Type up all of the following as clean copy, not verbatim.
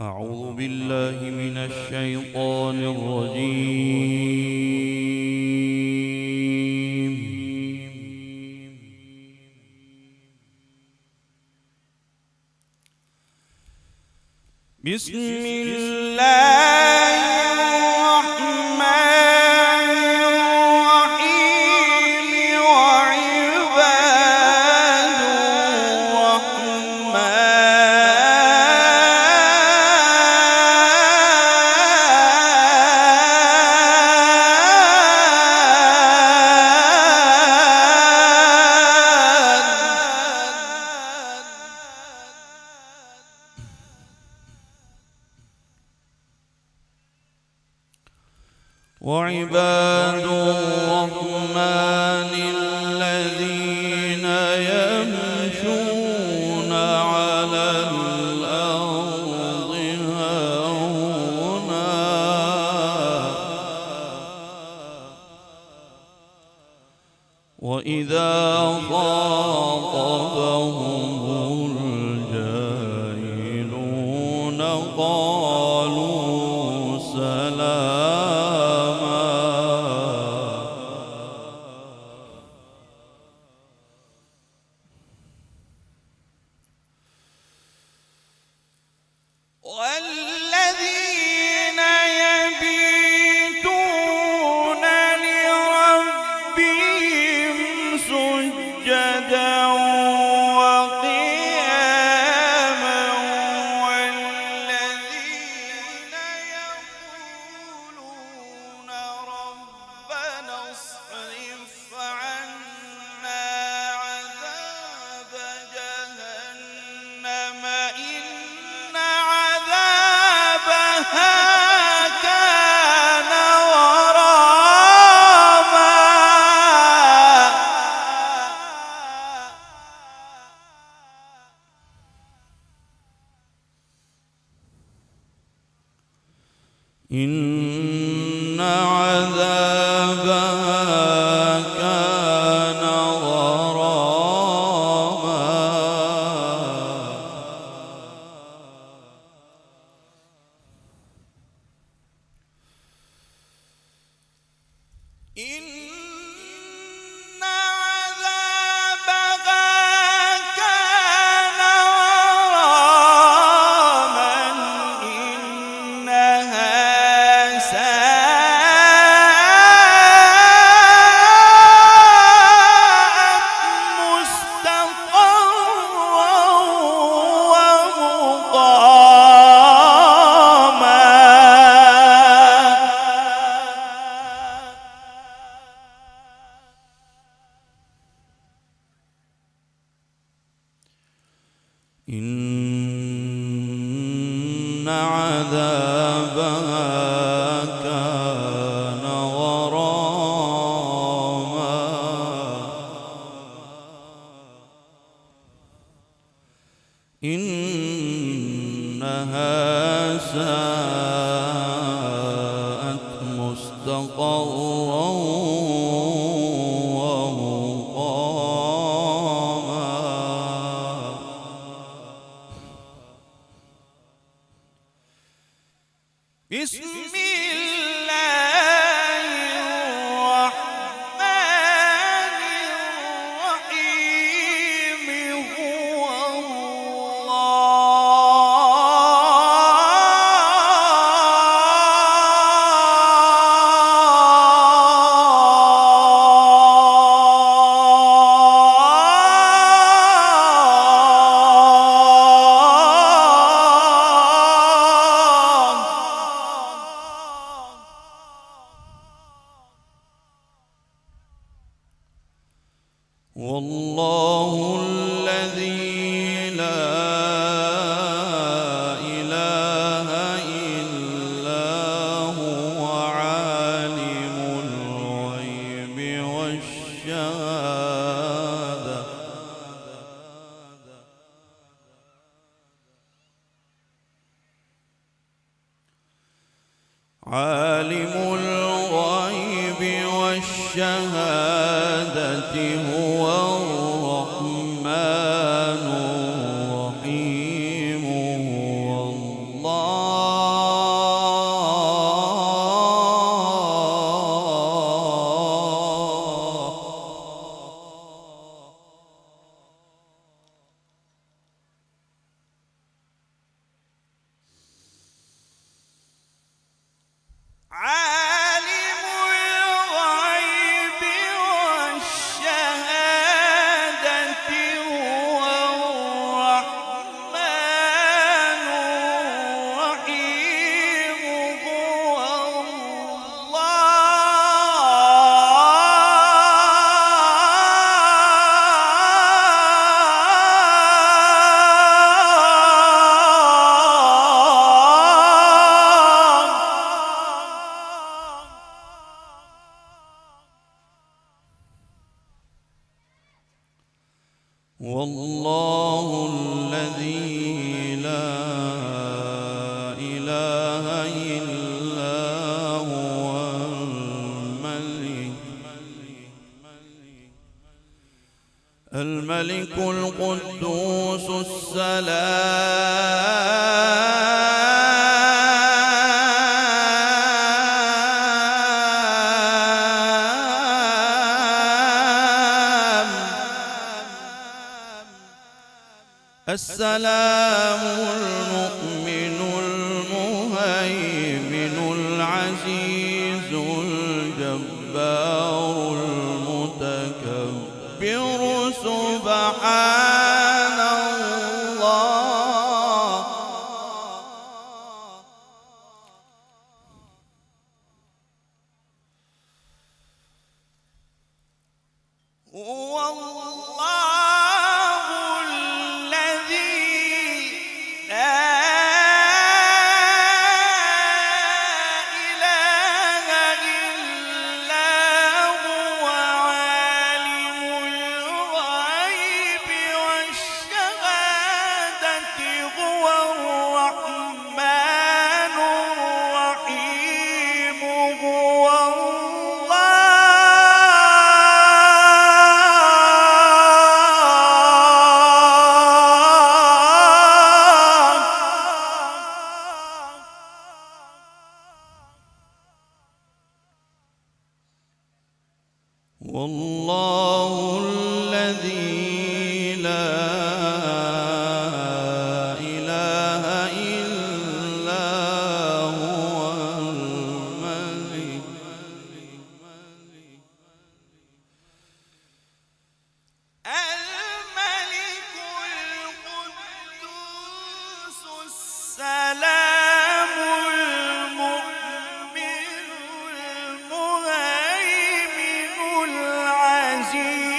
أعوذ بالله من الشيطان الرجيم. بسم الله الرحمن الرحيم. وعباد الرحمن الذين يمشون على الأرض هونا وإذا خاطبهم الجاهلون قالوا سلاما. والذين يبيتون لربهم سجدا وقياما والذين يقولون ربنا اصرف عنا عذاب جهنم إن عذابها كان غراما. إن عذابها كان غراما. إن عذابها كان غراما. إنها ساءت مستقرا ومقاما. إن عذابها كان غراما. إنها ساءت مستقرا ومقاما. بسم الله الرحمن الرحيم. هو والله الذي لا إله إلا هو عالم الغيب والشهادة. عالم الغيب والشهادة هو الرحمن الرحيم. هو الله الملك القدوس السلام المؤمن المهيمن العزيز الجبار المتكبر سبحان الله هو والله الذي لا إله إلا هو الملك القدوس السلام المؤمن المهيمن العزيز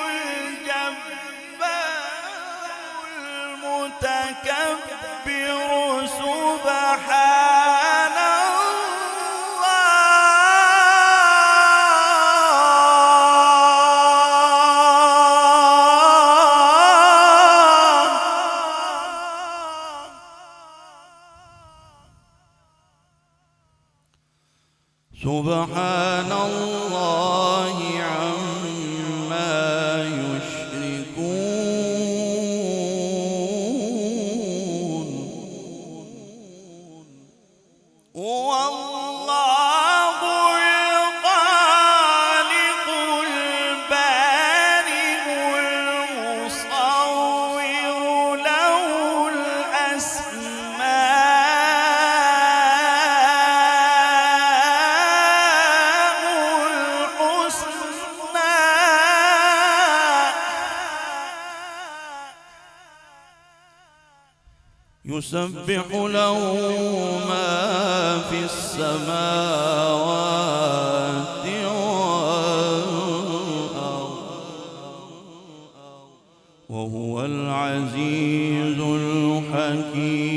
الجبار المتكبر سبحان سبحان الله عما يشركون والله الخالق البارئ المصور له يسبح له ما في السماوات والأرض وهو العزيز الحكيم